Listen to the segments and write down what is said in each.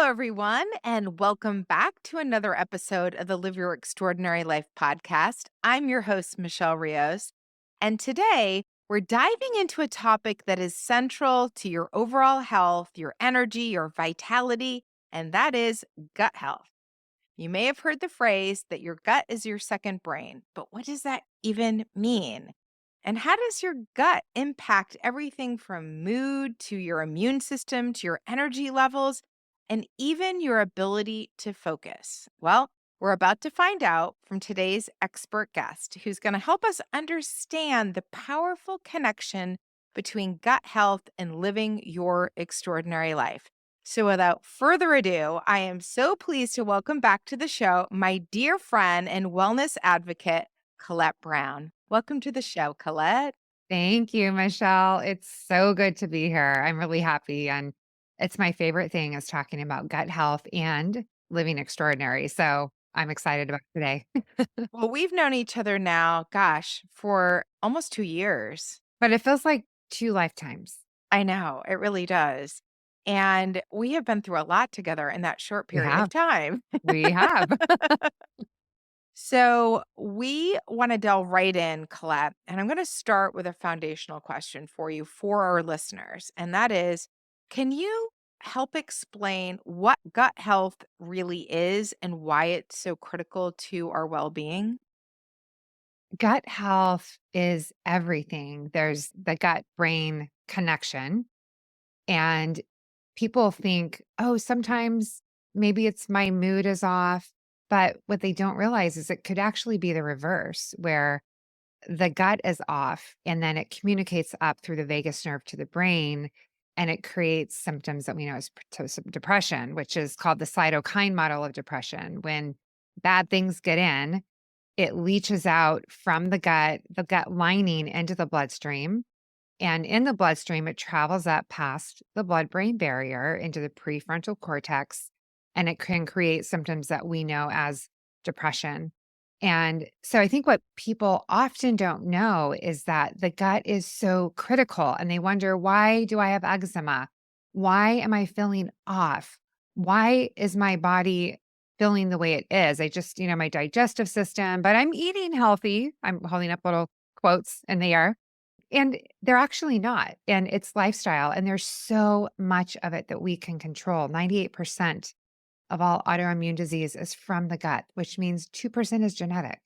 everyone, and welcome back to another episode of the Live Your Extraordinary Life podcast. I'm your host, Michelle Rios, and today we're diving into a topic that is central to your overall health, your energy, your vitality, and that is gut health. You may have heard the phrase that your gut is your second brain, but what does that even mean? And how does your gut impact everything from mood to your immune system to your energy levels and even your ability to focus? Well, we're about to find out from today's expert guest who's going to help us understand the powerful connection between gut health and living your extraordinary life. So, without further ado, I am so pleased to welcome back to the show my dear friend and wellness advocate, Colette Brown. Welcome to the show, Colette. Thank you, Michelle. It's so good to be here. I'm really happy. And it's my favorite thing is talking about gut health and living extraordinary. So I'm excited about today. Well, we've known each other now, gosh, for almost 2 years. But it feels like two lifetimes. I know, it really does. And we have been through a lot together in that short We period of have. time. We have. So, we want to delve right in, Colette, and I'm going to start with a foundational question for you for our listeners. And that is, can you help explain what gut health really is and why it's so critical to our well being? Gut health is everything. There's the gut brain connection. And people think, oh, sometimes maybe it's my mood is off. But what they don't realize is it could actually be the reverse, where the gut is off and then it communicates up through the vagus nerve to the brain and it creates symptoms that we know as depression, which is called the cytokine model of depression. When bad things get in, it leaches out from the gut lining into the bloodstream. And in the bloodstream, it travels up past the blood brain barrier into the prefrontal cortex, and it can create symptoms that we know as depression. And so I think what people often don't know is that the gut is so critical and they wonder, why do I have eczema? Why am I feeling off? Why is my body feeling the way it is? I just, my digestive system, but I'm eating healthy. I'm holding up little quotes in the air and they're actually not, and it's lifestyle, and there's so much of it that we can control. 98% of all autoimmune disease is from the gut, which means 2% is genetic.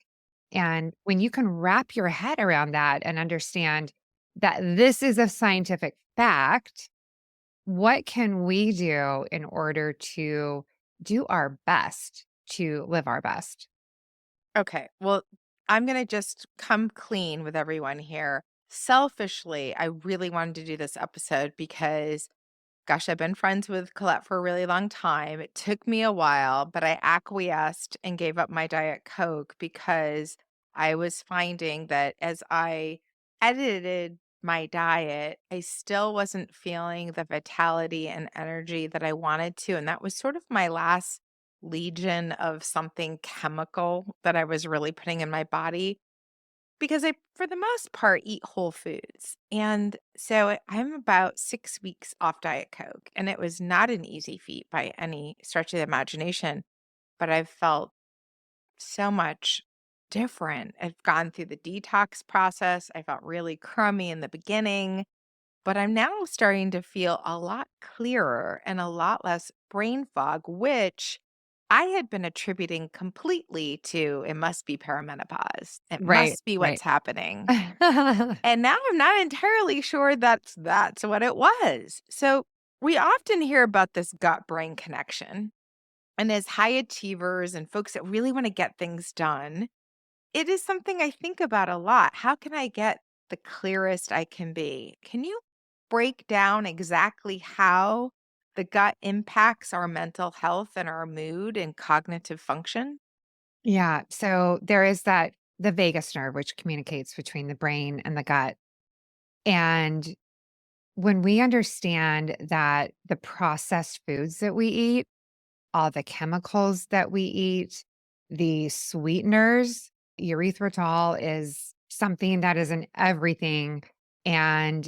And when you can wrap your head around that and understand that this is a scientific fact, what can we do in order to do our best to live our best? Okay. Well, I'm going to just come clean with everyone here. Selfishly, I really wanted to do this episode because, gosh, I've been friends with Colette for a really long time. It took me a while, but I acquiesced and gave up my Diet Coke because I was finding that as I edited my diet, I still wasn't feeling the vitality and energy that I wanted to. And that was sort of my last legion of something chemical that I was really putting in my body because I, for the most part, eat whole foods. And so I'm about 6 weeks off Diet Coke, and it was not an easy feat by any stretch of the imagination, but I've felt so much different. I've gone through the detox process. I felt really crummy in the beginning, but I'm now starting to feel a lot clearer and a lot less brain fog, which I had been attributing completely to it must be perimenopause. It Right, must be right. what's happening. And now I'm not entirely sure that's what it was. So we often hear about this gut brain connection. And as high achievers and folks that really want to get things done, it is something I think about a lot. How can I get the clearest I can be? Can you break down exactly how the gut impacts our mental health and our mood and cognitive function? Yeah. So there is the vagus nerve, which communicates between the brain and the gut. And when we understand that the processed foods that we eat, all the chemicals that we eat, the sweeteners, erythritol is something that is in everything. And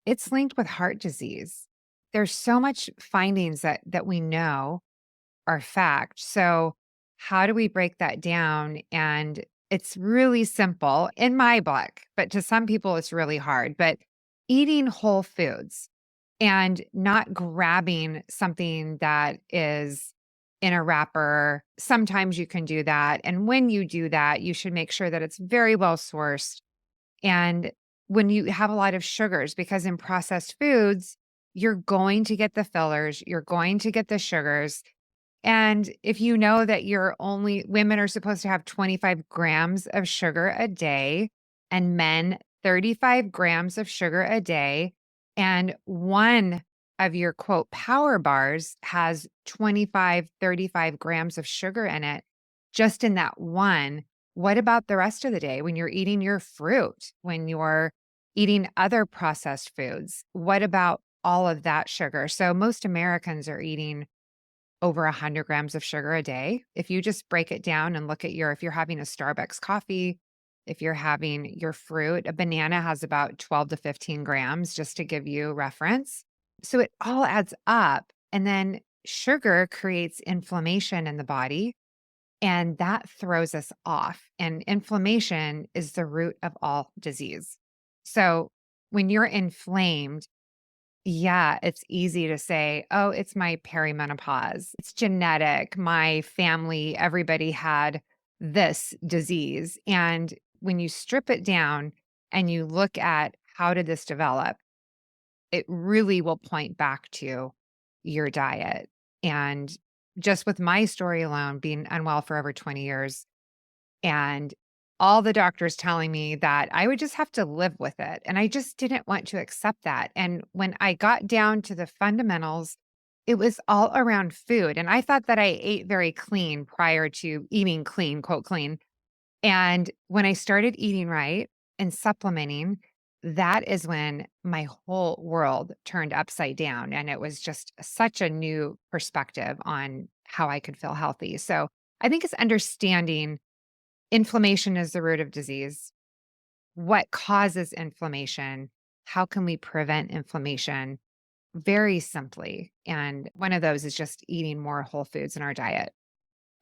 it's linked with heart disease. There's so much findings that we know. are fact. So, how do we break that down? And it's really simple in my book, but to some people, it's really hard. But eating whole foods and not grabbing something that is in a wrapper. Sometimes you can do that. And when you do that, you should make sure that it's very well sourced. And when you have a lot of sugars, because in processed foods, you're going to get the fillers, you're going to get the sugars. And if you know that you're only women are supposed to have 25 grams of sugar a day and men 35 grams of sugar a day, and one of your quote power bars has 25, 35 grams of sugar in it, just in that one, what about the rest of the day when you're eating your fruit, when you're eating other processed foods? What about all of that sugar? So most Americans are eating over 100 grams of sugar a day. If you just break it down and look at if you're having a Starbucks coffee, if you're having your fruit, a banana has about 12 to 15 grams, just to give you reference. So it all adds up. And then sugar creates inflammation in the body, and that throws us off. And inflammation is the root of all disease. So when you're inflamed, yeah, it's easy to say, "Oh, it's my perimenopause. It's genetic. My family, everybody had this disease." And when you strip it down and you look at how did this develop, it really will point back to your diet. And just with my story alone, being unwell for over 20 years, and all the doctors telling me that I would just have to live with it, and I just didn't want to accept that, and when I got down to the fundamentals, it was all around food, and I thought that I ate very clean prior to eating clean, quote, "clean," and when I started eating right and supplementing, that is when my whole world turned upside down, and it was just such a new perspective on how I could feel healthy. So, I think it's understanding inflammation is the root of disease. What causes inflammation? How can we prevent inflammation? Very simply. And one of those is just eating more whole foods in our diet.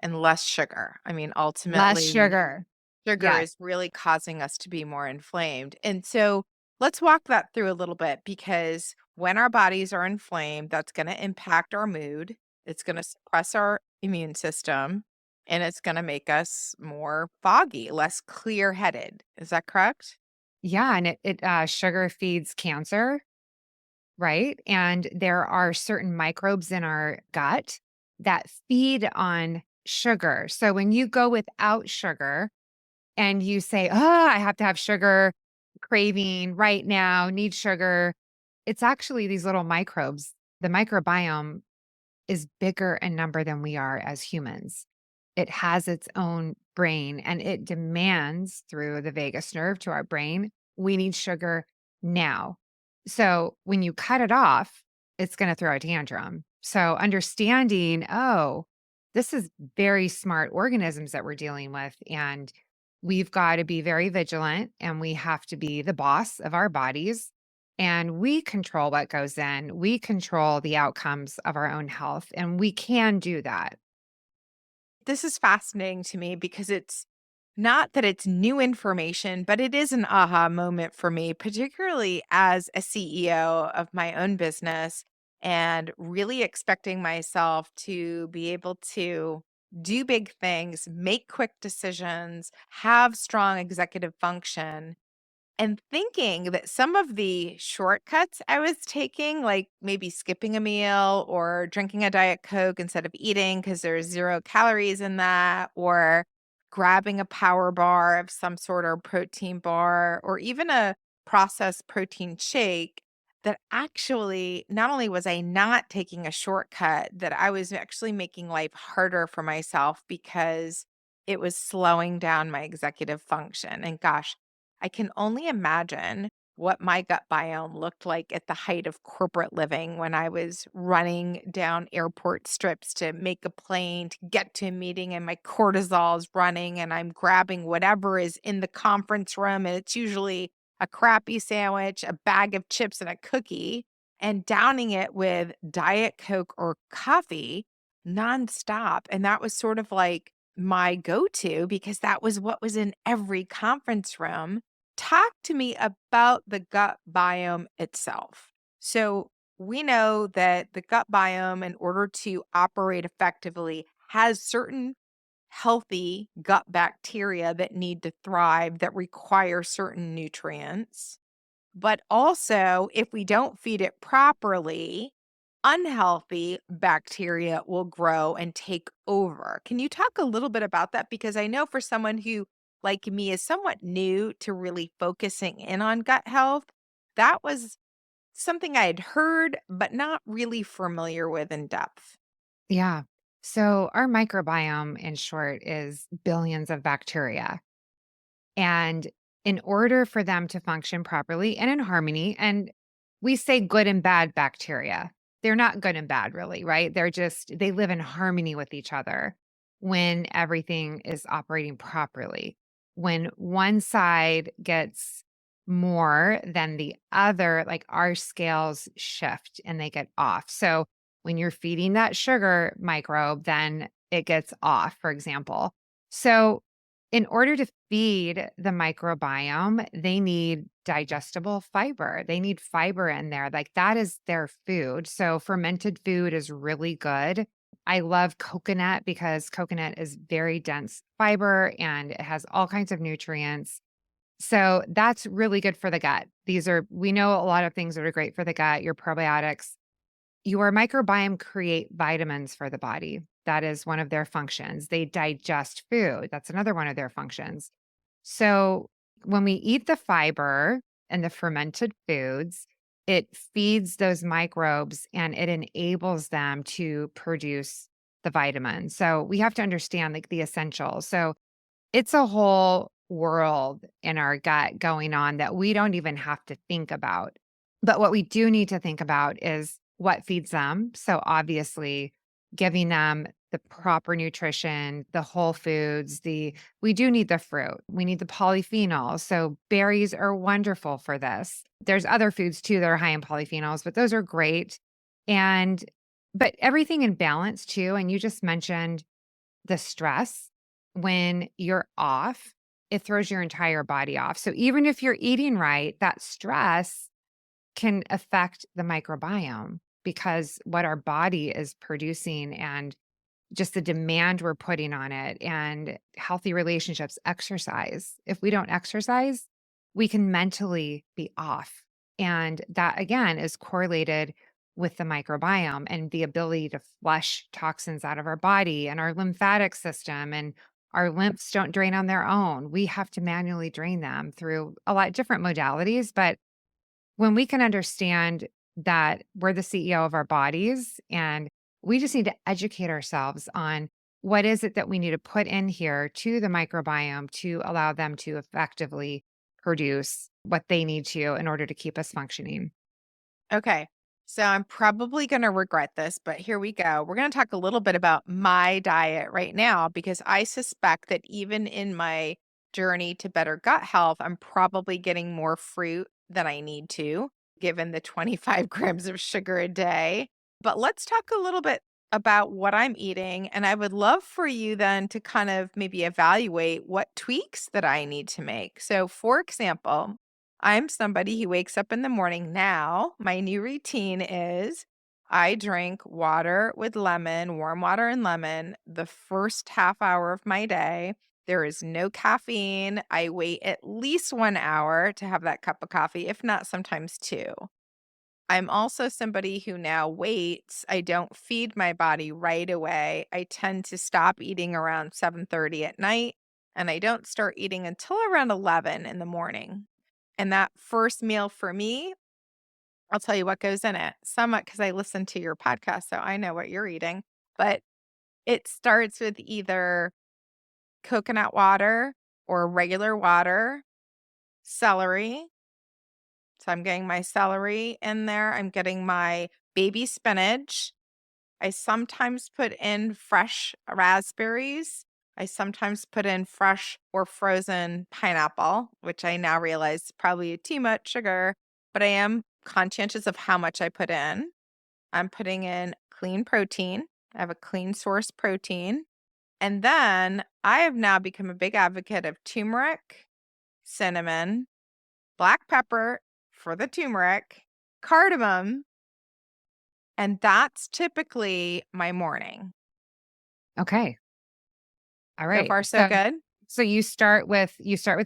And less sugar. I mean, Less ultimately, sugar. sugar Yes. is really causing us to be more inflamed. And so let's walk that through a little bit because when our bodies are inflamed, that's going to impact our mood. It's going to suppress our immune system and it's going to make us more foggy, less clear headed. Is that correct? Yeah. And sugar feeds cancer, right? And there are certain microbes in our gut that feed on sugar. So when you go without sugar, and you say, "Oh, I have to have sugar, craving right now, need sugar." It's actually these little microbes. The microbiome is bigger in number than we are as humans. It has its own brain and it demands through the vagus nerve to our brain, we need sugar now. So when you cut it off, it's going to throw a tantrum. So understanding, oh, this is very smart organisms that we're dealing with. And we've got to be very vigilant and we have to be the boss of our bodies and we control what goes in. We control the outcomes of our own health, and we can do that. This is fascinating to me because it's not that it's new information, but it is an aha moment for me, particularly as a CEO of my own business and really expecting myself to be able to do big things, make quick decisions, have strong executive function and thinking that some of the shortcuts I was taking, like maybe skipping a meal or drinking a Diet Coke instead of eating because there's 0 calories in that, or grabbing a power bar of some sort or protein bar, or even a processed protein shake, that actually not only was I not taking a shortcut, that I was actually making life harder for myself because it was slowing down my executive function. And gosh, I can only imagine what my gut biome looked like at the height of corporate living when I was running down airport strips to make a plane to get to a meeting and my cortisol is running and I'm grabbing whatever is in the conference room and it's usually a crappy sandwich, a bag of chips and a cookie and downing it with Diet Coke or coffee nonstop. And that was sort of like my go to because that was what was in every conference room. Talk to me about the gut biome itself. So, we know that the gut biome, in order to operate effectively, has certain healthy gut bacteria that need to thrive that require certain nutrients. But also, if we don't feed it properly, unhealthy bacteria will grow and take over. Can you talk a little bit about that? Because I know for someone who, like me, is somewhat new to really focusing in on gut health, that was something I had heard, but not really familiar with in depth. Yeah. So, our microbiome, in short, is billions of bacteria. And in order for them to function properly and in harmony, and we say good and bad bacteria, they're not good and bad, really, right? They live in harmony with each other when everything is operating properly. When one side gets more than the other, like our scales shift and they get off. So when you're feeding that sugar microbe, then it gets off, for example. So in order to feed the microbiome, they need digestible fiber. They need fiber in there. Like that is their food. So fermented food is really good. I love coconut because coconut is very dense fiber and it has all kinds of nutrients. So that's really good for the gut. We know a lot of things that are great for the gut, your probiotics. Your microbiome create vitamins for the body. That is one of their functions. They digest food. That's another one of their functions. So when we eat the fiber and the fermented foods, it feeds those microbes and it enables them to produce the vitamins. So we have to understand like the essentials. So it's a whole world in our gut going on that we don't even have to think about. But what we do need to think about is what feeds them. So obviously, giving them the proper nutrition, the whole foods, we do need the fruit. We need the polyphenols. So berries are wonderful for this. There's other foods too that are high in polyphenols, but those are great. And but everything in balance too. And you just mentioned the stress when you're off, it throws your entire body off. So even if you're eating right, that stress can affect the microbiome because what our body is producing and just the demand we're putting on it and healthy relationships, exercise. If we don't exercise, we can mentally be off. And that again is correlated with the microbiome and the ability to flush toxins out of our body and our lymphatic system and our lymphs don't drain on their own. We have to manually drain them through a lot of different modalities, but when we can understand that we're the CEO of our bodies and we just need to educate ourselves on what is it that we need to put in here to the microbiome to allow them to effectively produce what they need to in order to keep us functioning. Okay. So I'm probably going to regret this, but here we go. We're going to talk a little bit about my diet right now because I suspect that even in my journey to better gut health, I'm probably getting more fruit than I need to, given the 25 grams of sugar a day. But let's talk a little bit about what I'm eating. And I would love for you then to kind of maybe evaluate what tweaks that I need to make. So, for example, I'm somebody who wakes up in the morning now. My new routine is I drink water with lemon, warm water and lemon, the first half hour of my day. There is no caffeine. I wait at least 1 hour to have that cup of coffee, if not sometimes two. I'm also somebody who now waits. I don't feed my body right away. I tend to stop eating around 7:30 at night, and I don't start eating until around 11 in the morning. And that first meal for me, I'll tell you what goes in it. Somewhat because I listen to your podcast, so I know what you're eating. But it starts with either coconut water or regular water, celery. So I'm getting my celery in there. I'm getting my baby spinach. I sometimes put in fresh raspberries. I sometimes put in fresh or frozen pineapple, which I now realize is probably too much sugar, but I am conscientious of how much I put in. I'm putting in clean protein. I have a clean source protein. And then I have now become a big advocate of turmeric, cinnamon, black pepper for the turmeric, cardamom, and that's typically my morning. Okay. All So right. far, so good. So you start with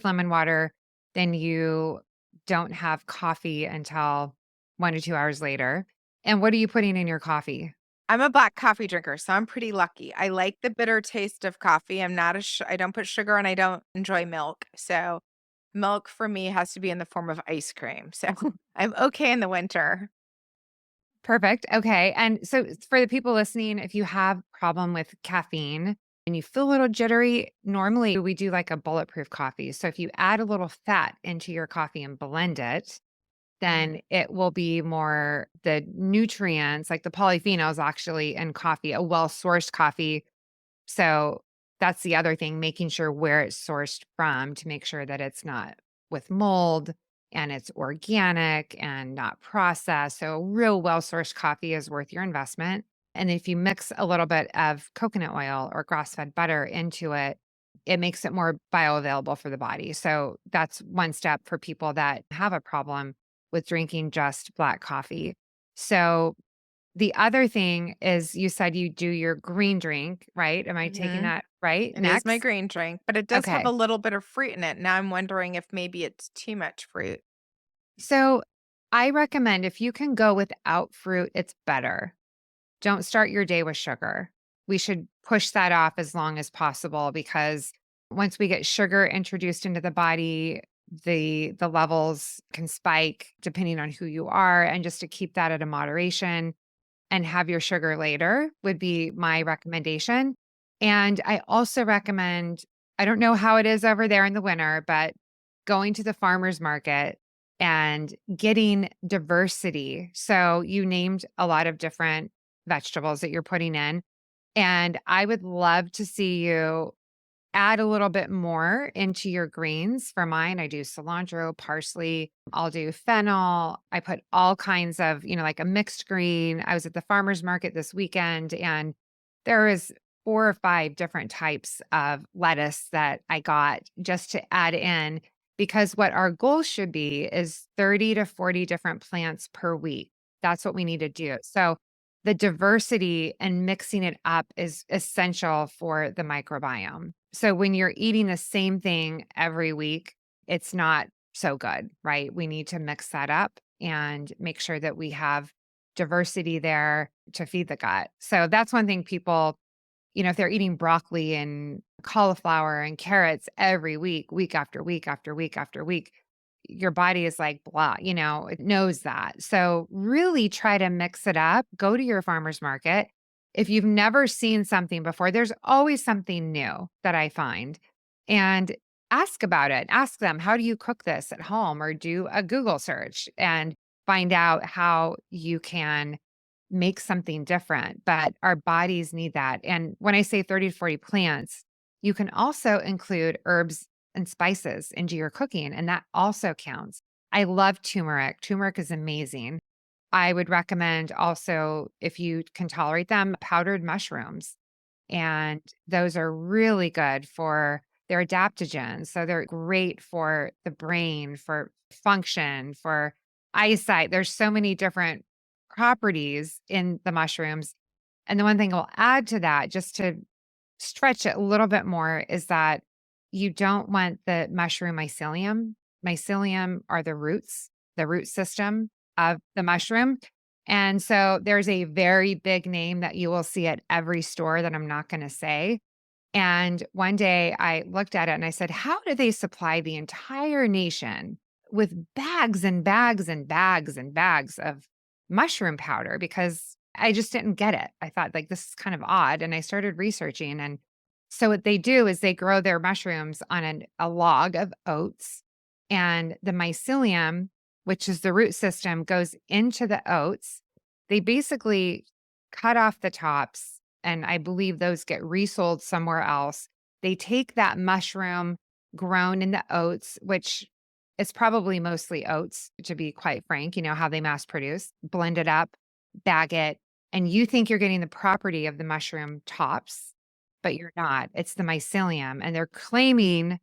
lemon water, then you don't have coffee until 1 to 2 hours later. And what are you putting in your coffee? I'm a black coffee drinker, so I'm pretty lucky. I like the bitter taste of coffee. I don't put sugar and I don't enjoy milk. So milk for me has to be in the form of ice cream. So I'm okay in the winter. Perfect. Okay. And so for the people listening, if you have problem with caffeine and you feel a little jittery, normally we do like a bulletproof coffee. So if you add a little fat into your coffee and blend it, Mhm. then it will be more the nutrients, like the polyphenols actually in coffee, a well-sourced coffee. So that's the other thing, making sure where it's sourced from to make sure that it's not with mold and it's organic and not processed. So, real well sourced coffee is worth your investment. And if you mix a little bit of coconut oil or grass fed butter into it, it makes it more bioavailable for the body. So, that's one step for people that have a problem with drinking just black coffee. So, the other thing is you said you do your green drink, right? Am I taking Mhm. that right? It is my Next? green drink, but it does have a Okay. little bit of fruit in it. Now I'm wondering if maybe it's too much fruit. So I recommend if you can go without fruit, it's better. Don't start your day with sugar. We should push that off as long as possible because once we get sugar introduced into the body, the levels can spike depending on who you are. And just to keep that at a moderation, and have your sugar later would be my recommendation. And I also recommend, I don't know how it is over there in the winter, but going to the farmer's market and getting diversity. So you named a lot of different vegetables that you're putting in. And I would love to see you add a little bit more into your greens. For mine, I do cilantro, parsley, I'll do fennel. I put all kinds of, like a mixed green. I was at the farmer's market this weekend and there is 4 or 5 different types of lettuce that I got just to add in because what our goal should be is 30 to 40 different plants per week. That's what we need to do. So the diversity and mixing it up is essential for the microbiome. So when you're eating the same thing every week, it's not so good, right? We need to mix that up and make sure that we have diversity there to feed the gut. So that's one thing people, if they're eating broccoli and cauliflower and carrots every week, week after week after week after week, your body is like, blah, it knows that. So really try to mix it up. Go to your farmer's market. If you've never seen something before, there's always something new that I find. And ask about it. Ask them, how do you cook this at home? Or do a Google search and find out how you can make something different, but our bodies need that. And when I say 30 to 40 plants, you can also include herbs and spices into your cooking, and that also counts. I love turmeric. Turmeric is amazing. I would recommend also, if you can tolerate them, powdered mushrooms. And those are really good for their adaptogens. So they're great for the brain, for function, for eyesight. There's so many different properties in the mushrooms. And the one thing I'll add to that, just to stretch it a little bit more, is that you don't want the mushroom mycelium. Mycelium are the root system of the mushroom. And so there's a very big name that you will see at every store that I'm not going to say. And one day I looked at it and I said, how do they supply the entire nation with bags and bags and bags and bags of mushroom powder? Because I just didn't get it. I thought, like, this is kind of odd. And I started researching. And so what they do is they grow their mushrooms on a log of oats, and the mycelium, which is the root system, goes into the oats. They basically cut off the tops, and I believe those get resold somewhere else. They take that mushroom grown in the oats, which is probably mostly oats, to be quite frank, how they mass produce, blend it up, bag it, and you think you're getting the property of the mushroom tops, but you're not. It's the mycelium, and they're claiming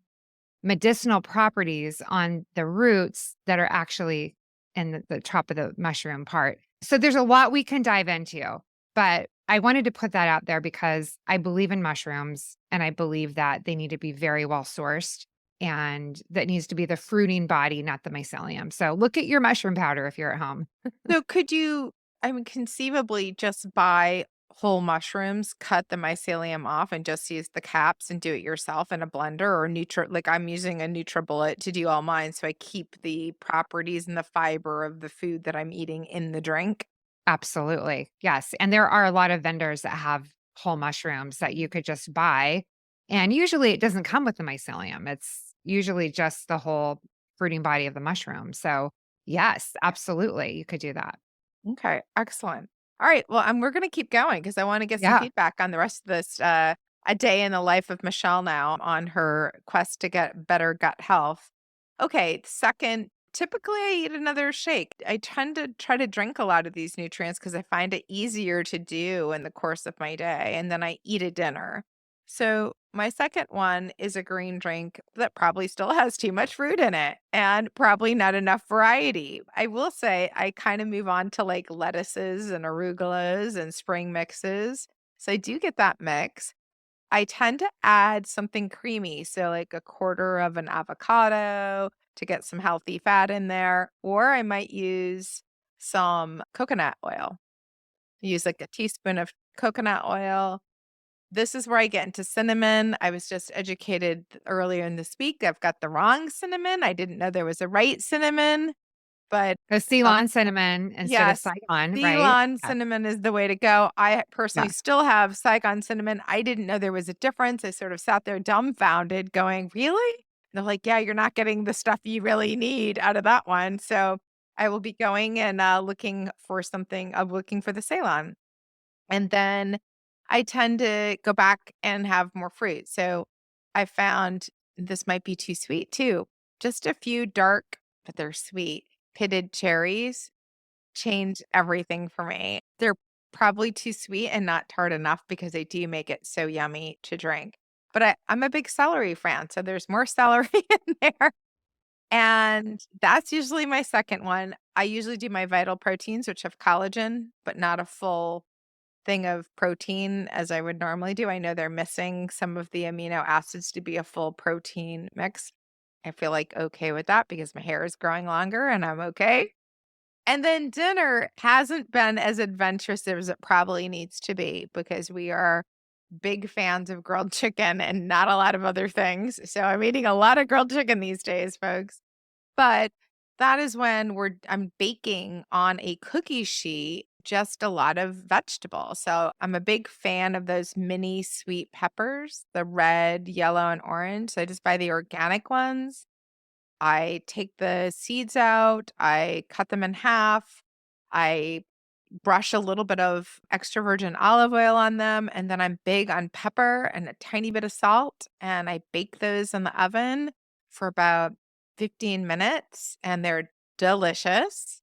medicinal properties on the roots that are actually in the top of the mushroom part. So there's a lot we can dive into, but I wanted to put that out there because I believe in mushrooms and I believe that they need to be very well sourced and that needs to be the fruiting body, not the mycelium. So look at your mushroom powder if you're at home. So could you, I mean, conceivably just buy whole mushrooms, cut the mycelium off, and just use the caps and do it yourself in a blender or like I'm using a NutriBullet to do all mine, so I keep the properties and the fiber of the food that I'm eating in the drink? Absolutely. Yes. And there are a lot of vendors that have whole mushrooms that you could just buy. And usually it doesn't come with the mycelium. It's usually just the whole fruiting body of the mushroom. So, yes, absolutely. You could do that. Okay, excellent. All right, well, we're gonna keep going because I wanna get some Yeah. feedback on the rest of this, a day in the life of Michelle now on her quest to get better gut health. Okay, second, typically I eat another shake. I tend to try to drink a lot of these nutrients because I find it easier to do in the course of my day, and then I eat a dinner. So my second one is a green drink that probably still has too much fruit in it and probably not enough variety. I will say I kind of move on to like lettuces and arugulas and spring mixes. So I do get that mix. I tend to add something creamy, so like a quarter of an avocado to get some healthy fat in there, or I might use some coconut oil. Use like a teaspoon of coconut oil. This is where I get into cinnamon. I was just educated earlier in this week. I've got the wrong cinnamon. I didn't know there was a right cinnamon, but The some Ceylon cinnamon instead of yes, Saigon, right? Ceylon Yes. cinnamon is the way to go. I personally Yes. still have Saigon cinnamon. I didn't know there was a difference. I sort of sat there dumbfounded going, "Really?" They're like, "Yeah, you're not getting the stuff you really need out of that one." So I will be going and looking for something. Looking for the Ceylon. And then I tend to go back and have more fruit. So I found this might be too sweet too. Just a few dark, but they're sweet, pitted cherries change everything for me. They're probably too sweet and not tart enough because they do make it so yummy to drink. But I'm a big celery fan. So there's more celery in there. And that's usually my second one. I usually do my vital proteins, which have collagen, but not a full thing of protein as I would normally do. I know they're missing some of the amino acids to be a full protein mix. I feel like okay with that because my hair is growing longer and I'm okay. And then dinner hasn't been as adventurous as it probably needs to be because we are big fans of grilled chicken and not a lot of other things. So I'm eating a lot of grilled chicken these days, folks. But that is when I'm baking on a cookie sheet just a lot of vegetables. So I'm a big fan of those mini sweet peppers, the red, yellow, and orange. So I just buy the organic ones. I take the seeds out, I cut them in half, I brush a little bit of extra virgin olive oil on them, and then I'm big on pepper and a tiny bit of salt, and I bake those in the oven for about 15 minutes, and they're delicious.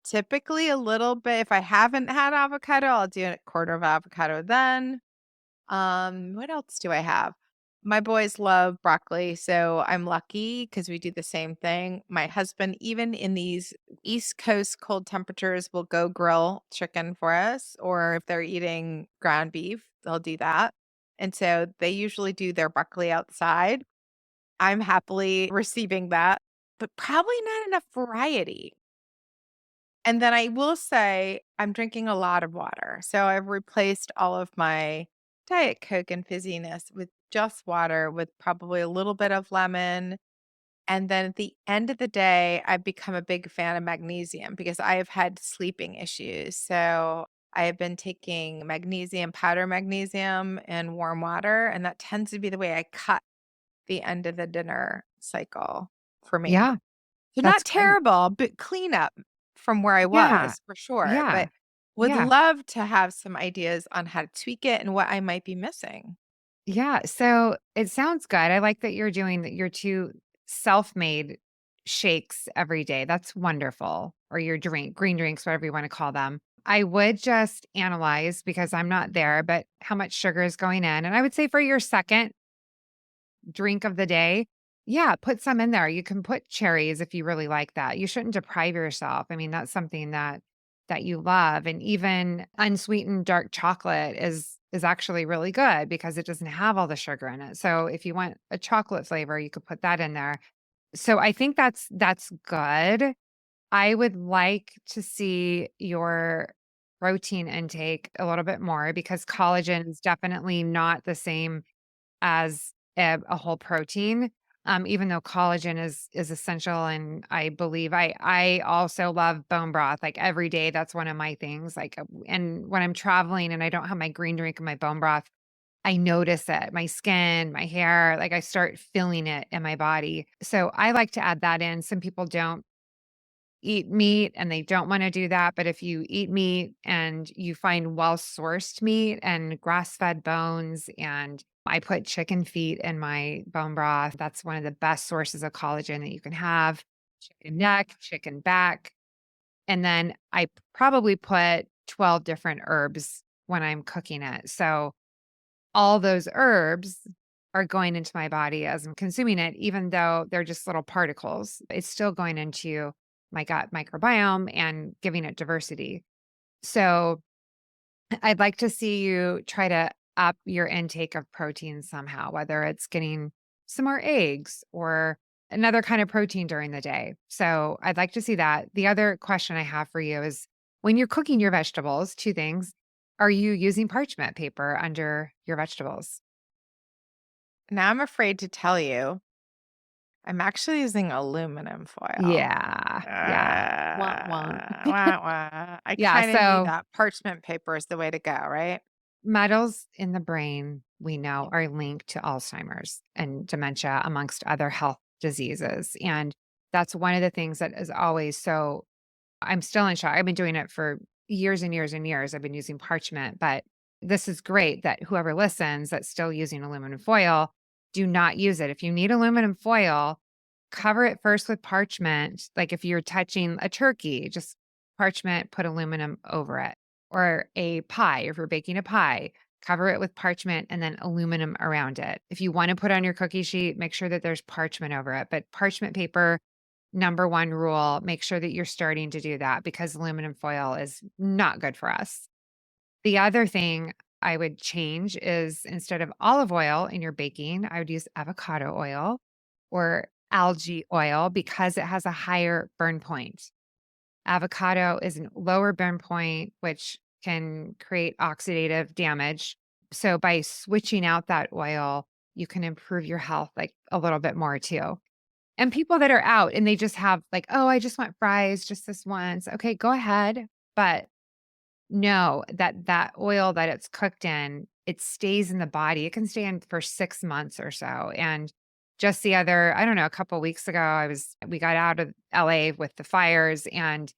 Typically a little bit if I haven't had avocado, I'll do a quarter of avocado then. What else do I have? My boys love broccoli, so I'm lucky because we do the same thing. My husband, even in these East Coast cold temperatures, will go grill chicken for us, or if they're eating ground beef, they'll do that. And so they usually do their broccoli outside. I'm happily receiving that, but probably not enough variety. And then I will say I'm drinking a lot of water. So I've replaced all of my Diet Coke and fizziness with just water with probably a little bit of lemon. And then at the end of the day, I've become a big fan of magnesium because I have had sleeping issues. So I have been taking magnesium, powder magnesium, and warm water. And that tends to be the way I cut the end of the dinner cycle for me. Yeah. So That's not great. terrible, but cleanup from where I Yeah. was for sure, Yeah. but would Yeah. love to have some ideas on how to tweak it and what I might be missing. Yeah, so it sounds good. I like that you're doing your 2 self-made shakes every day. That's wonderful. Or your green drinks, whatever you wanna call them. I would just analyze because I'm not there, but how much sugar is going in. And I would say for your second drink of the day, yeah, put some in there. You can put cherries if you really like that. You shouldn't deprive yourself. I mean, that's something that you love. And even unsweetened dark chocolate is actually really good because it doesn't have all the sugar in it. So if you want a chocolate flavor, you could put that in there. So I think that's good. I would like to see your protein intake a little bit more because collagen is definitely not the same as a whole protein. Even though collagen is essential, and I believe I also love bone broth. Like every day, that's one of my things. Like, and when I'm traveling and I don't have my green drink and my bone broth, I notice it. My skin, my hair, like I start feeling it in my body. So I like to add that in. Some people don't eat meat and they don't wanna do that, but if you eat meat and you find well-sourced meat and grass-fed bones, and I put chicken feet in my bone broth, that's one of the best sources of collagen that you can have, chicken neck, chicken back, and then I probably put 12 different herbs when I'm cooking it, so all those herbs are going into my body as I'm consuming it, even though they're just little particles. It's still going into my gut microbiome and giving it diversity. So I'd like to see you try to up your intake of protein somehow, whether it's getting some more eggs or another kind of protein during the day. So I'd like to see that. The other question I have for you is when you're cooking your vegetables, two things. Are you using parchment paper under your vegetables? Now I'm afraid to tell you, I'm actually using aluminum foil. Yeah, yeah. Wah, wah. Wah, wah. I Yeah, kinda knew so that parchment paper is the way to go, right? metals in the brain, we know, are linked to Alzheimer's and dementia, amongst other health diseases, and that's one of the things that is always so I'm still in shock. I've been doing it for years and years and years. I've been using parchment, but this is great that whoever listens that's still using aluminum foil, do not use it. If you need aluminum foil, cover it first with parchment. Like if you're touching a turkey, just parchment, put aluminum over it. Or a pie, if you're baking a pie, cover it with parchment and then aluminum around it. If you want to put on your cookie sheet, make sure that there's parchment over it. But parchment paper, number one rule, make sure that you're starting to do that because aluminum foil is not good for us. The other thing I would change is instead of olive oil in your baking, I would use avocado oil or algae oil because it has a higher burn point. Avocado is a lower burn point, which can create oxidative damage. So by switching out that oil, you can improve your health like a little bit more too. And people that are out and they just have like, "Oh, I just want fries just this once." Okay, go ahead, but know that that oil that it's cooked in, it stays in the body. It can stay in for 6 months or so, and just the other I don't know, a couple weeks ago, we got out of LA with the fires, and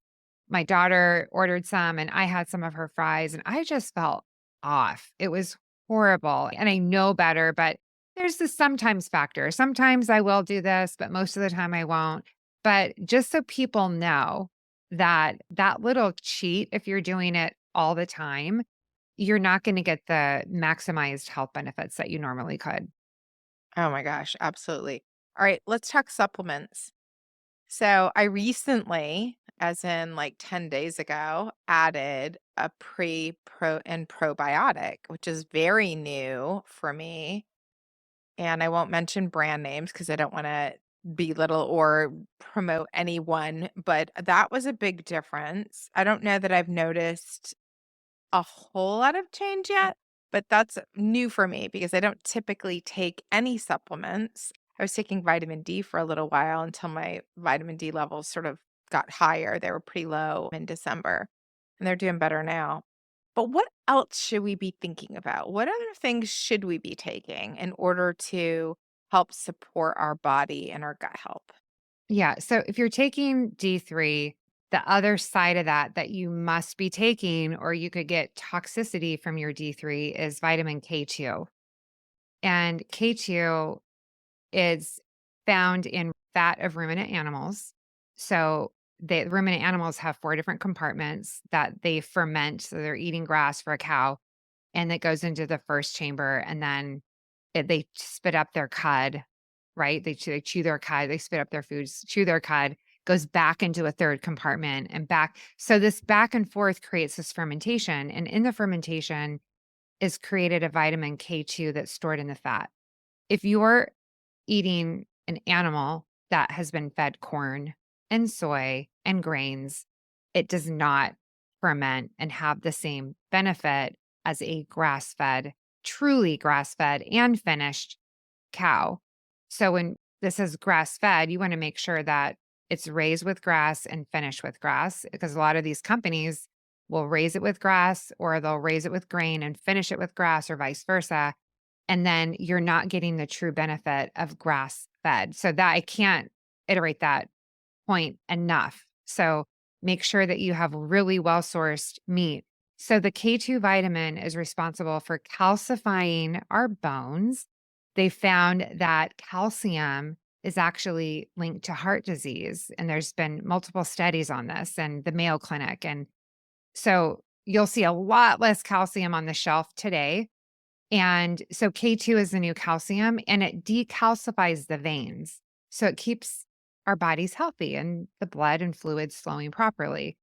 my daughter ordered some, and I had some of her fries, and I just felt off. It was horrible, and I know better, but there's this sometimes factor. Sometimes I will do this, but most of the time I won't. But just so people know that that little cheat, if you're doing it all the time, you're not gonna get the maximized health benefits that you normally could. Oh my gosh, absolutely. Alright, let's talk supplements. So, I recently, as in, like, 10 days ago, added a pro and probiotic, which is very new for me, and I won't mention brand names because I don't wanna belittle or promote anyone, but that was a big difference. I don't know that I've noticed a whole lot of change yet, but that's new for me because I don't typically take any supplements. I was taking vitamin D for a little while until my vitamin D levels sort of got higher. They were pretty low in December, and they're doing better now. But what else should we be thinking about? What other things should we be taking in order to help support our body and our gut health? Yeah, so if you're taking D3, the other side of that that you must be taking or you could get toxicity from your D3 is vitamin K2. And K2 is found in fat of ruminant animals. So the ruminant animals have 4 different compartments that they ferment, so they're eating grass for a cow, and it goes into the first chamber, and then they spit up their cud, right? They chew their cud, they spit up their foods, chew their cud, goes back into a 3rd compartment and back. So this back and forth creates this fermentation, and in the fermentation is created a vitamin K2 that's stored in the fat. If you're eating an animal that has been fed corn and soy and grains, it does not ferment and have the same benefit as a grass fed, truly grass fed and finished cow. So when this is grass fed, you want to make sure that it's raised with grass and finished with grass because a lot of these companies will raise it with grass or they'll raise it with grain and finish it with grass or vice versa. And then you're not getting the true benefit of grass fed. So that I can't iterate that point enough. So make sure that you have really well sourced meat. So the K2 vitamin is responsible for calcifying our bones. They found that calcium is actually linked to heart disease. And there's been multiple studies on this and the Mayo Clinic. And so you'll see a lot less calcium on the shelf today, and so K2 is the new calcium and it decalcifies the veins. So it keeps our bodies healthy and the blood and fluids flowing properly.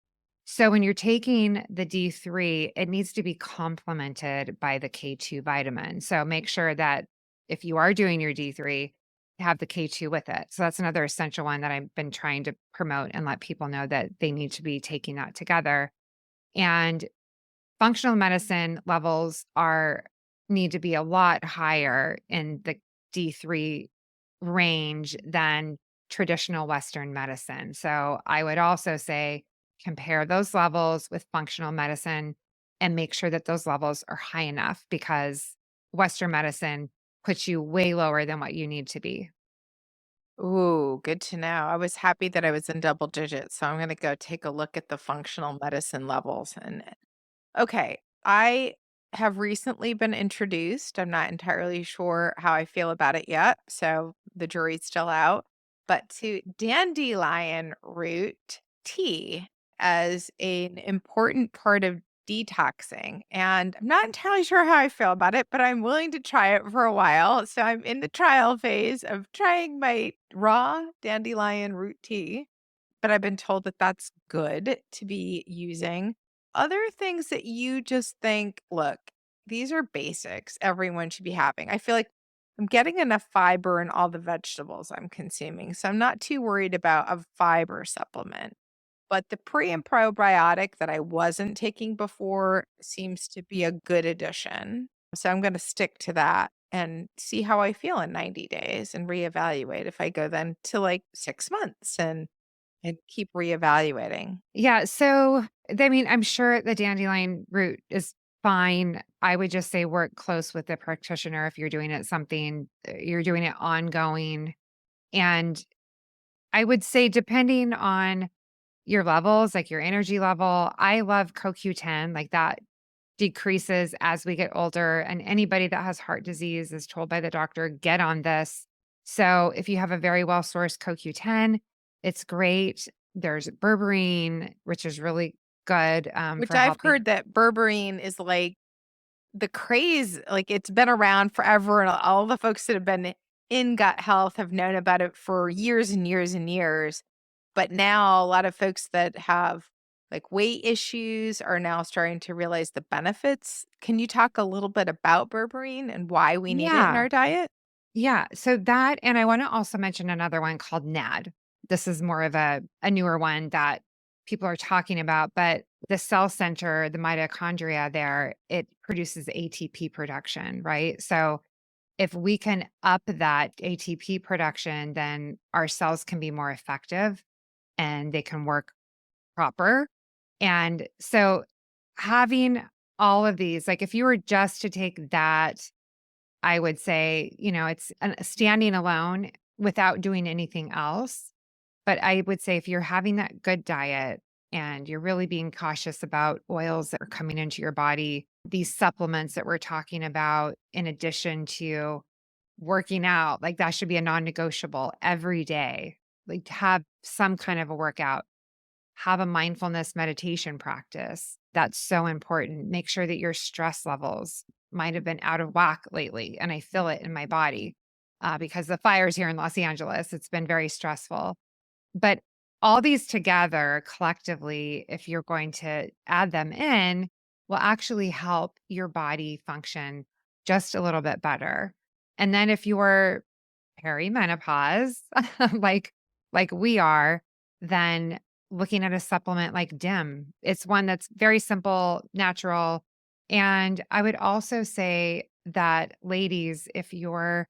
So when you're taking the D3, it needs to be complemented by the K2 vitamin. So make sure that if you are doing your D3, have the K2 with it. So that's another essential one that I've been trying to promote and let people know that they need to be taking that together. And functional medicine levels are need to be a lot higher in the D3 range than traditional Western medicine. So I would also say compare those levels with functional medicine and make sure that those levels are high enough because Western medicine puts you way lower than what you need to be. Ooh, good to know. I was happy that I was in double digits, so I'm gonna go take a look at the functional medicine levels. And okay, I have recently been introduced. I'm not entirely sure how I feel about it yet, so the jury's still out, but to dandelion root tea as an important part of detoxing. And I'm not entirely sure how I feel about it, but I'm willing to try it for a while. So I'm in the trial phase of trying my raw dandelion root tea, but I've been told that that's good to be using. Other things that you just think, look, these are basics everyone should be having. I feel like I'm getting enough fiber in all the vegetables I'm consuming, so I'm not too worried about a fiber supplement. But the pre and probiotic that I wasn't taking before seems to be a good addition. So I'm going to stick to that and see how I feel in 90 days and reevaluate if I go then to like 6 months and keep reevaluating. Yeah, so, I mean, I'm sure the dandelion root is fine. I would just say work close with the practitioner if you're doing it something you're doing it ongoing, and I would say depending on your levels, like your energy level, I love CoQ10, like that decreases as we get older, and anybody that has heart disease is told by the doctor, "Get on this." So, if you have a very well-sourced CoQ10, it's great. There's berberine, which is really good, Which for I've helping. heard that berberine is like the craze, like it's been around forever, and all the folks that have been in gut health have known about it for years and years and years. But now a lot of folks that have like weight issues are now starting to realize the benefits. Can you talk a little bit about berberine and why we need it in Yeah. our diet? Yeah, so that and I wanna also mention another one called NAD. This is more of a newer one that people are talking about, but the cell center, the mitochondria there, it produces ATP production, right? So, if we can up that ATP production, then our cells can be more effective and they can work proper, and so having all of these, like, if you were just to take that I would say, it's standing alone without doing anything else. But I would say if you're having that good diet and you're really being cautious about oils that are coming into your body, these supplements that we're talking about, in addition to working out, like that should be a non negotiable every day, like to have some kind of a workout. have a mindfulness meditation practice. That's so important. Make sure that your stress levels might have been out of whack lately. And I feel it in my body because the fires here in Los Angeles, it's been very stressful. But all these together collectively, if you're going to add them in, will actually help your body function just a little bit better. And then if you're perimenopause, like like we are, then looking at a supplement like DIM, it's one that's very simple, natural. And I would also say that ladies, if you're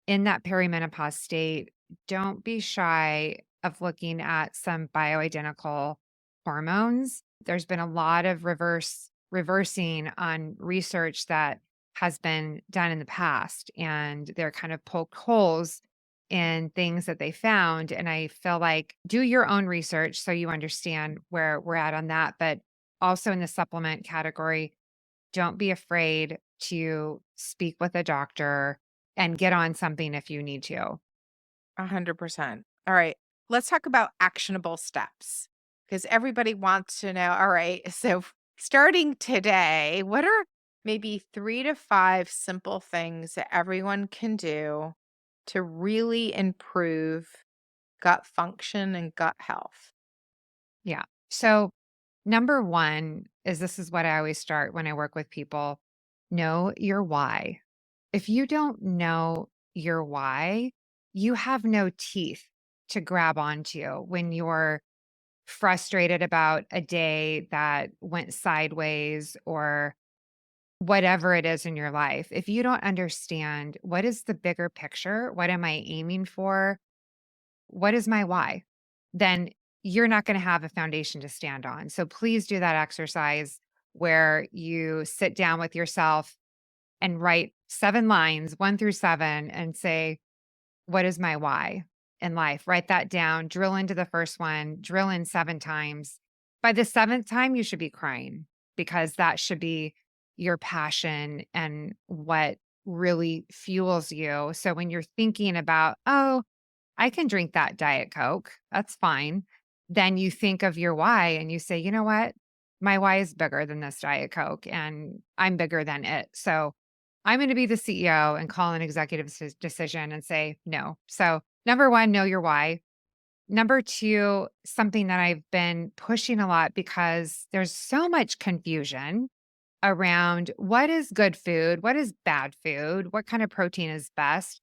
in that perimenopause state, don't be shy of looking at some bioidentical hormones. There's been a lot of reversing on research that has been done in the past, and they're kind of poked holes in things that they found. And I feel like do your own research so you understand where we're at on that. But also in the supplement category, don't be afraid to speak with a doctor and get on something if you need to. 100%. All right. Let's talk about actionable steps because everybody wants to know. All right. So, starting today, what are maybe 3 to 5 simple things that everyone can do to really improve gut function and gut health? Yeah. So, number one is this is what I always start when I work with people, know your why. If you don't know your why, you have no teeth to grab onto when you're frustrated about a day that went sideways or whatever it is in your life. If you don't understand what is the bigger picture, what am I aiming for? What is my why? Then you're not going to have a foundation to stand on. So please do that exercise where you sit down with yourself and write 7 lines, 1 through 7, and say, what is my why in life? Write that down, drill into the first one, drill in 7 times. By the seventh time, you should be crying because that should be your passion and what really fuels you. So when you're thinking about, oh, I can drink that Diet Coke. That's fine. Then you think of your why and you say, you know what? My why is bigger than this Diet Coke and I'm bigger than it. So I'm going to be the CEO and call an executive decision and say no. So, number one, know your why. Number two, something that I've been pushing a lot because there's so much confusion around what is good food, what is bad food, what kind of protein is best.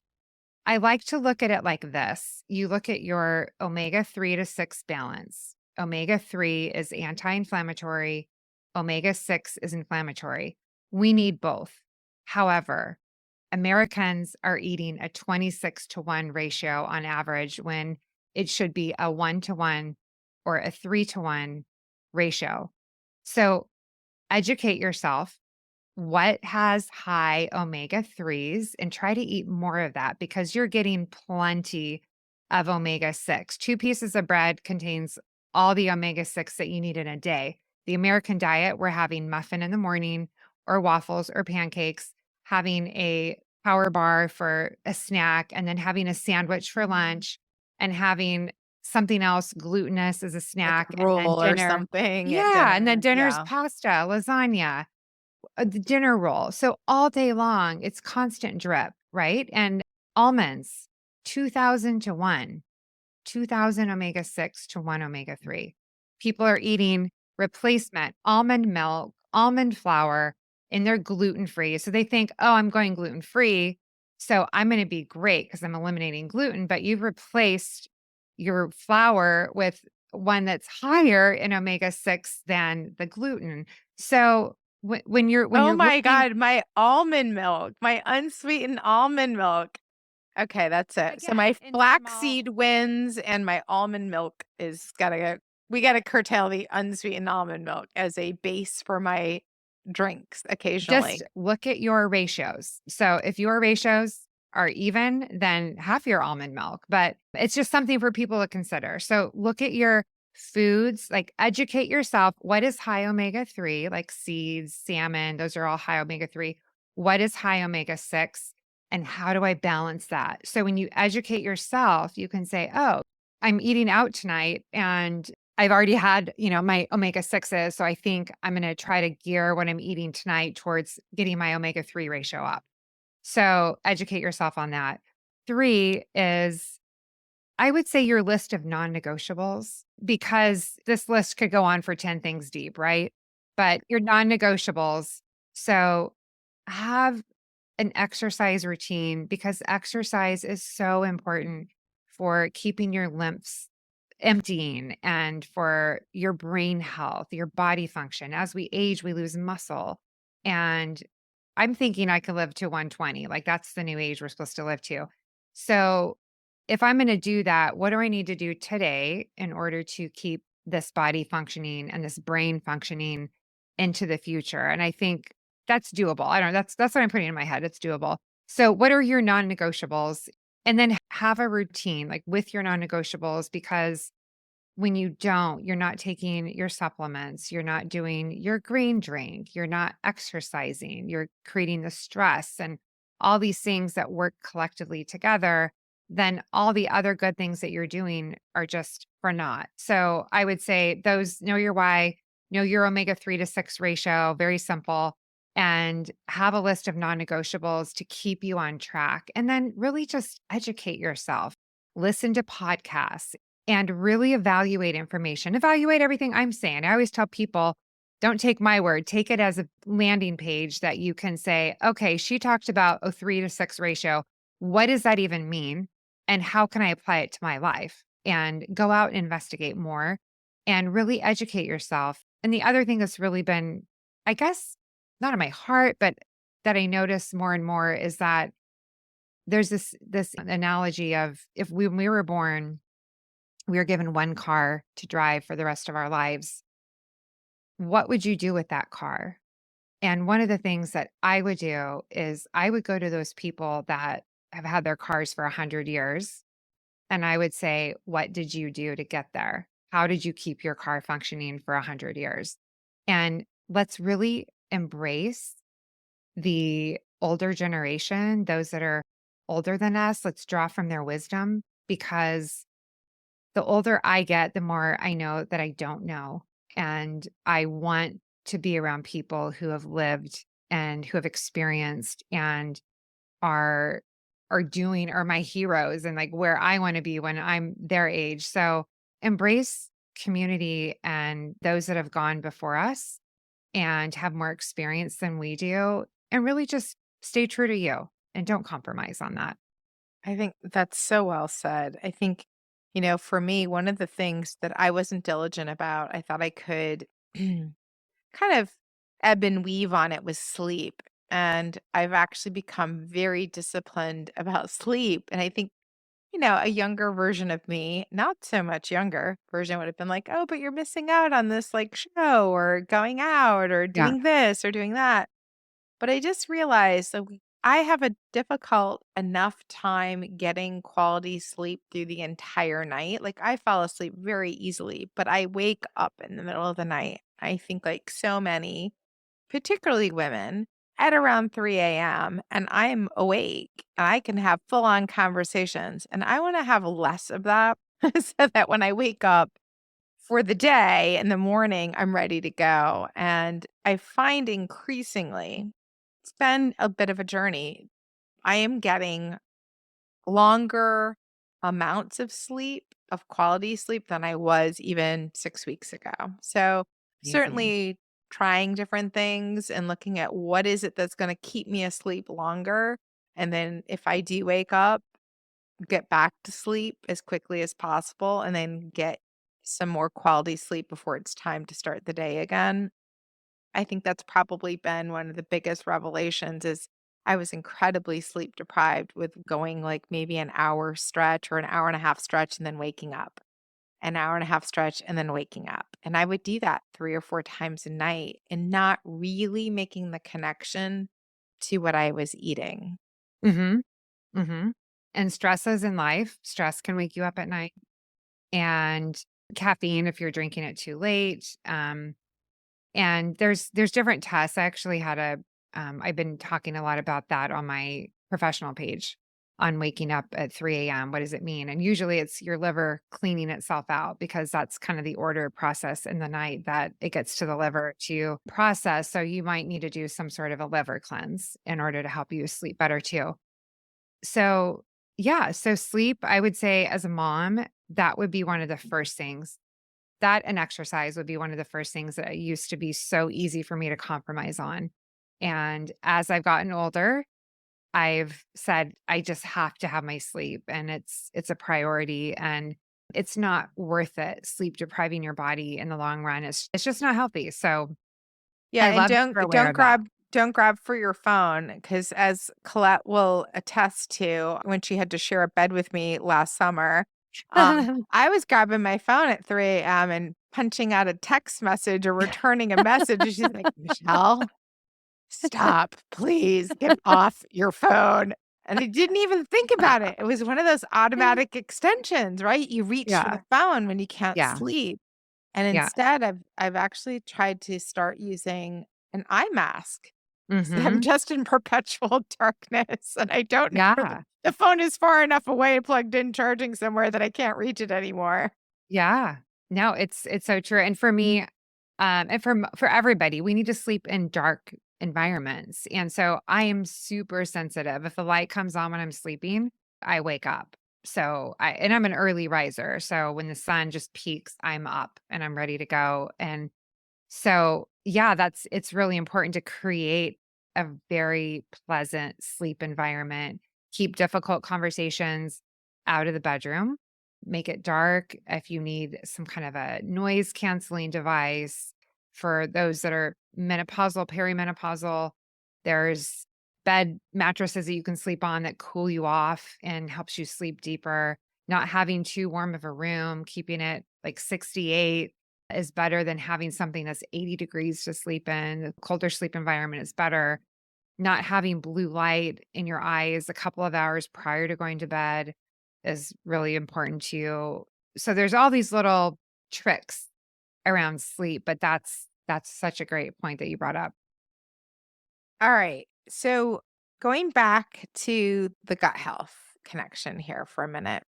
I like to look at it like this. You look at your omega 3 to 6 balance. Omega 3 is anti inflammatory, omega 6 is inflammatory. We need both. However, Americans are eating a 26-to-1 ratio on average when it should be a 1-to-1 or a 3-to-1 ratio. So educate yourself what has high omega 3s and try to eat more of that because you're getting plenty of omega 6. 2 pieces of bread contains all the omega 6 that you need in a day. The American diet, we're having muffin in the morning or waffles or pancakes, having a power bar for a snack, and then having a sandwich for lunch and having something else glutinous as a Like snack, and then roll or dinner. something at Yeah. And then dinner. dinner's Yeah. pasta, lasagna, the dinner roll. So all day long, it's constant drip, right? And almonds, 2000 to 1, 2000 omega 6 to 1 omega 3. People are eating replacement almond milk, almond flour, and they're gluten free. So they think, oh, I'm going gluten free. So I'm going to be great because I'm eliminating gluten. But you've replaced your flour with one that's higher in omega 6 than the gluten. So when Oh you're my looking god, my almond milk, my unsweetened almond milk. Okay, that's it. So my again in small. flaxseed wins and my almond milk is gotta go. We gotta curtail the unsweetened almond milk as a base for my drinks Just occasionally. look at your ratios. So if your ratios are even, then half your almond milk, but it's just something for people to consider. So look at your foods, like educate yourself. What is high omega 3, like seeds, salmon? Those are all high omega 3. What is high omega 6? And how do I balance that? So when you educate yourself, you can say, oh, I'm eating out tonight and I've already had, my omega 6s, so I think I'm gonna try to gear what I'm eating tonight towards getting my omega-3 ratio up. So, educate yourself on that. 3 is, I would say, your list of non-negotiables, because this list could go on for 10 things deep, right? But your non-negotiables, so have an exercise routine, because exercise is so important for keeping your lymphs emptying and for your brain health, your body function. As we age, we lose muscle. And I'm thinking I could live to 120. Like, that's the new age we're supposed to live to. So, if I'm going to do that, what do I need to do today in order to keep this body functioning and this brain functioning into the future? And I think that's doable. I don't know. That's what I'm putting in my head. It's doable. So, what are your non-negotiables? And then have a routine like with your non-negotiables, because when you don't, you're not taking your supplements, you're not doing your green drink, you're not exercising, you're creating the stress and all these things that work collectively together, then all the other good things that you're doing are just for naught. So I would say those: know your why, know your omega 3 to 6 ratio, very simple, and have a list of non negotiables to keep you on track. And then really just educate yourself, listen to podcasts, and really evaluate information. Evaluate everything I'm saying. I always tell people, don't take my word, take it as a landing page that you can say, okay, she talked about a 3 to 6 ratio. What does that even mean? And how can I apply it to my life? And go out and investigate more and really educate yourself. And the other thing that's really been, I guess, not in my heart, but that I notice more and more is that there's this analogy of, if when we were born, we were given one car to drive for the rest of our lives. What would you do with that car? And one of the things that I would do is I would go to those people that have had their cars for 100 years, and I would say, what did you do to get there? How did you keep your car functioning for 100 years? And let's really embrace the older generation, those that are older than us. Let's draw from their wisdom, because the older I get, the more I know that I don't know. And I want to be around people who have lived and who have experienced and are are my heroes, and like where I want to be when I'm their age. So embrace community and those that have gone before us and have more experience than we do, and really just stay true to you and don't compromise on that. I think that's so well said. I think, for me, one of the things that I wasn't diligent about, I thought I could kind of ebb and weave on it, was sleep. And I've actually become very disciplined about sleep. And I think, a younger version of me, not so much younger version, would have been like, oh, but you're missing out on this like show or going out or Yeah. doing this or doing that. But I just realized that I have a difficult enough time getting quality sleep through the entire night. Like, I fall asleep very easily, but I wake up in the middle of the night. I think like so many, particularly women, at around 3 a.m. and I'm awake and I can have full on conversations. And I want to have less of that so that when I wake up for the day in the morning, I'm ready to go. And I find increasingly, it's been a bit of a journey. I am getting longer amounts of sleep, of quality sleep, than I was even 6 weeks ago. So, Amazing. certainly trying different things and looking at what is it that's going to keep me asleep longer. And then if I do wake up, get back to sleep as quickly as possible and then get some more quality sleep before it's time to start the day again. I think that's probably been one of the biggest revelations is I was incredibly sleep deprived with going like maybe an hour stretch or an hour and a half stretch and then waking up, an hour and a half stretch and then waking up. And I would do that 3 or 4 times a night and not really making the connection to what I was eating. Mhm. Mhm. And stresses in life, stress can wake you up at night, and caffeine if you're drinking it too late. And there's different tests. I actually had I've been talking a lot about that on my professional page. on waking up at 3 a.m.? What does it mean? And usually it's your liver cleaning itself out because that's kind of the order process in the night that it gets to the liver to process. So you might need to do some sort of a liver cleanse in order to help you sleep better too. So, yeah, so sleep, I would say as a mom, that would be one of the first things. That and exercise would be one of the first things that used to be so easy for me to compromise on. And as I've gotten older, I've said I just have to have my sleep and it's a priority and it's not worth it sleep depriving your body in the long run. It's just not healthy. So Yeah, I and love that you're aware of that. don't grab for your phone because as Colette will attest to, when she had to share a bed with me last summer, I was grabbing my phone at 3 AM and punching out a text message or returning a message, and she's like, "Michelle, stop, please get off your phone." And I didn't even think about it. It was one of those automatic extensions, right? You reach for the Yeah. phone when you can't Yeah. sleep. And Yeah. instead, I've actually tried to start using an eye mask. So I'm Mhm. just in perpetual darkness, and I don't know where Yeah. the phone is far enough away, plugged in, charging somewhere that I can't reach it anymore. Yeah. No, it's so true, and for me, and for everybody, we need to sleep in dark environments, and so I am super sensitive. If the light comes on when I'm sleeping, I wake up. So I'm an early riser, so when the sun just peaks, I'm up and I'm ready to go, and so, yeah, it's really important to create a very pleasant sleep environment. Keep difficult conversations out of the bedroom. Make it dark. If you need some kind of a noise canceling device for those that are menopausal, perimenopausal, there's bed mattresses that you can sleep on that cool you off and helps you sleep deeper. Not having too warm of a room, keeping it like 68 is better than having something that's 80 degrees to sleep in. The colder sleep environment is better. Not having blue light in your eyes a couple of hours prior to going to bed is really important to you. So there's all these little tricks around sleep, but that's such a great point that you brought up. All right. So going back to the gut health connection here for a minute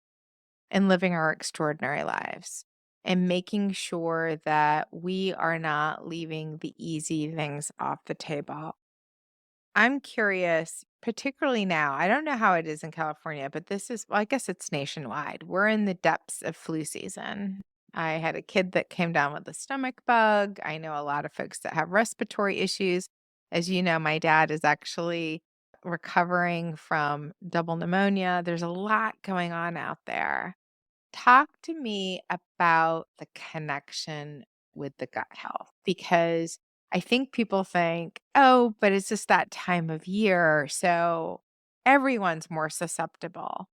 and living our extraordinary lives and making sure that we are not leaving the easy things off the table. I'm curious, particularly now. I don't know how it is in California, but this is, well, I guess it's nationwide. We're in the depths of flu season. I had a kid that came down with a stomach bug. I know a lot of folks that have respiratory issues. As you know, my dad is actually recovering from double pneumonia. There's a lot going on out there. Talk to me about the connection with the gut health because I think people think, oh, but it's just that time of year. So everyone's more susceptible.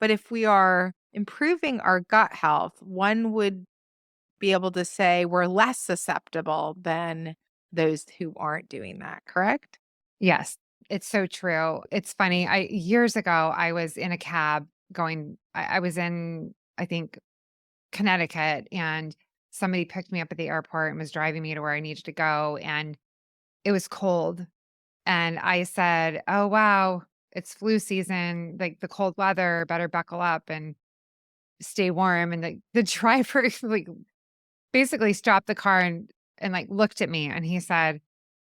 But if we are improving our gut health, one would be able to say we're less susceptible than those who aren't doing that, correct? Yes, it's so true. It's funny. I years ago I was in a cab going I was in I think Connecticut and somebody picked me up at the airport and was driving me to where I needed to go and it was cold. And I said, "Oh, wow, it's flu season, like the cold weather, better buckle up and stay warm." And the driver like basically stopped the car and like looked at me and he said,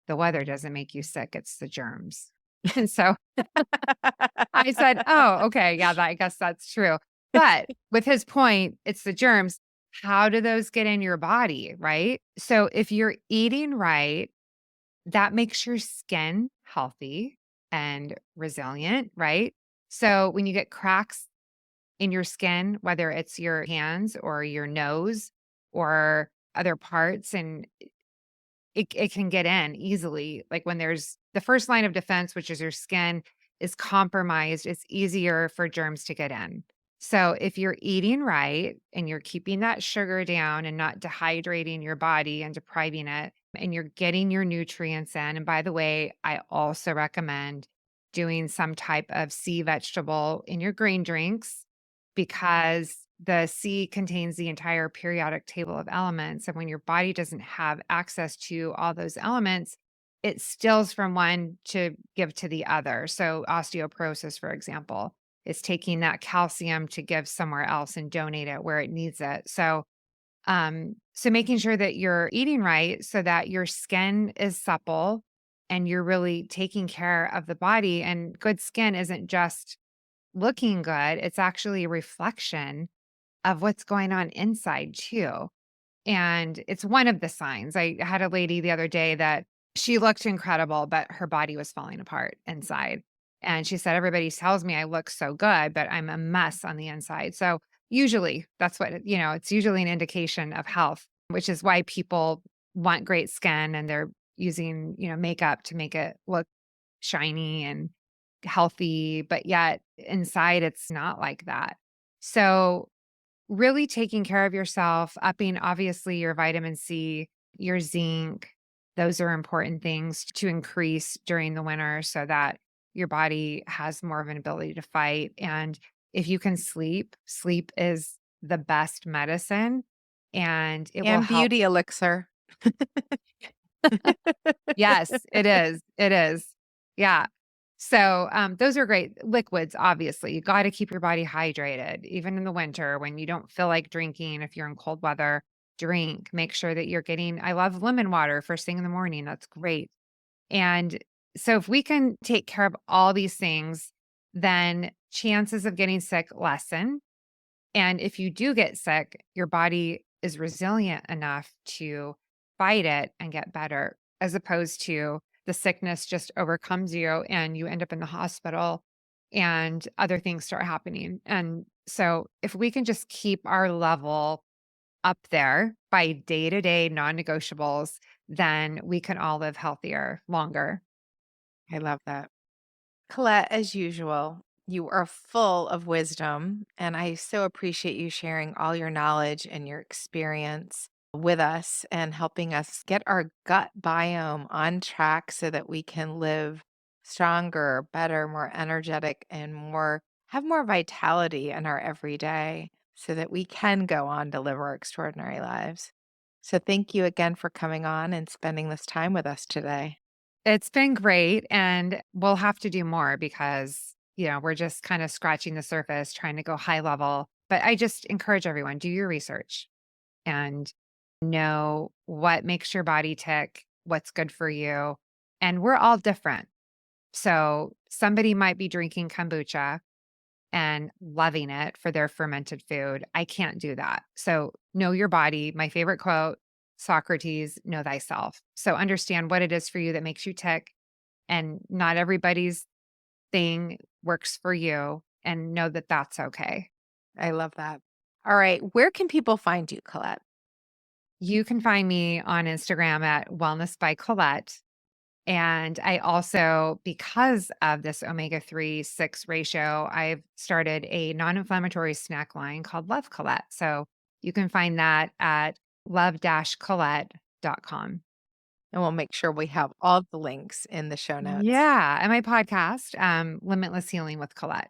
"The weather doesn't make you sick, it's the germs." And so I said, "Oh, okay, yeah, I guess that's true." But with his point, it's the germs. How do those get in your body, right? So if you're eating right, that makes your skin healthy and resilient, right? So when you get cracks in your skin, whether it's your hands or your nose or other parts, and it can get in easily. Like when there's the first line of defense, which is your skin, is compromised, it's easier for germs to get in. So if you're eating right and you're keeping that sugar down and not dehydrating your body and depriving it, and you're getting your nutrients in. And by the way, I also recommend doing some type of sea vegetable in your green drinks because the sea contains the entire periodic table of elements. And when your body doesn't have access to all those elements, it steals from one to give to the other. So, osteoporosis, for example. it's taking that calcium to give somewhere else and donate it where it needs it. So making sure that you're eating right so that your skin is supple and you're really taking care of the body. And good skin isn't just looking good, it's actually a reflection of what's going on inside too. And it's one of the signs. I had a lady the other day that she looked incredible, but her body was falling apart inside. And she said, everybody tells me I look so good, but I'm a mess on the inside. So usually that's it's usually an indication of health, which is why people want great skin and they're using, makeup to make it look shiny and healthy. But yet inside, it's not like that. So really taking care of yourself, upping obviously your vitamin C, your zinc. Those are important things to increase during the winter so that your body has more of an ability to fight. And if you can sleep, sleep is the best medicine and it will And help. beauty elixir. Yes, it is. It is. Yeah. So, those are great liquids. Obviously, you got to keep your body hydrated, even in the winter when you don't feel like drinking. If you're in cold weather, drink. Make sure that you're getting. I love lemon water first thing in the morning. That's great. And so, if we can take care of all these things, then chances of getting sick lessen. And if you do get sick, your body is resilient enough to fight it and get better, as opposed to the sickness just overcomes you and you end up in the hospital and other things start happening. And so, if we can just keep our level up there by day to day non negotiables, then we can all live healthier, longer. I love that. Colette, as usual, you are full of wisdom, and I so appreciate you sharing all your knowledge and your experience with us and helping us get our gut biome on track so that we can live stronger, better, more energetic, and have more vitality in our everyday so that we can go on to live our extraordinary lives. So, thank you again for coming on and spending this time with us today. It's been great, and we'll have to do more because, we're just kind of scratching the surface, trying to go high level. But I just encourage everyone, do your research and know what makes your body tick, what's good for you. And we're all different. So somebody might be drinking kombucha and loving it for their fermented food. I can't do that. So know your body. My favorite quote, Socrates, know thyself. So understand what it is for you that makes you tick. And not everybody's thing works for you. And know that that's okay. I love that. All right. Where can people find you, Colette? You can find me on Instagram at Wellness by Colette. And I also, because of this omega-3/6 ratio, I've started a non-inflammatory snack line called Love Colette. So you can find that at love-colette.com. And we'll make sure we have all the links in the show notes, Yeah. And my podcast, Limitless Healing with Colette.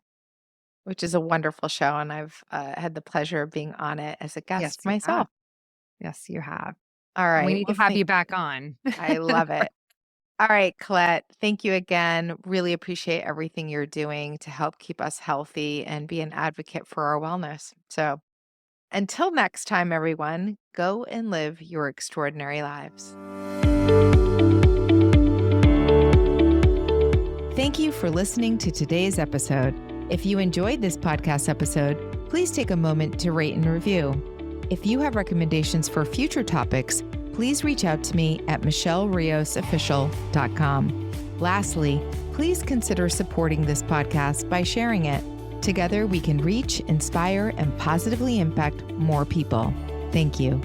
which is a wonderful show. And I've had the pleasure of being on it as a Yes, guest you have. myself. Yes, you have. All And we right. need to Well, have you back on. I love it. All right, Colette, thank you again. Really appreciate everything you're doing to help keep us healthy and be an advocate for our wellness. So until next time, everyone, go and live your extraordinary lives. Thank you for listening to today's episode. If you enjoyed this podcast episode, please take a moment to rate and review. If you have recommendations for future topics, please reach out to me at michelleriossofficial.com. Lastly, please consider supporting this podcast by sharing it. Together, we can reach, inspire, and positively impact more people. Thank you.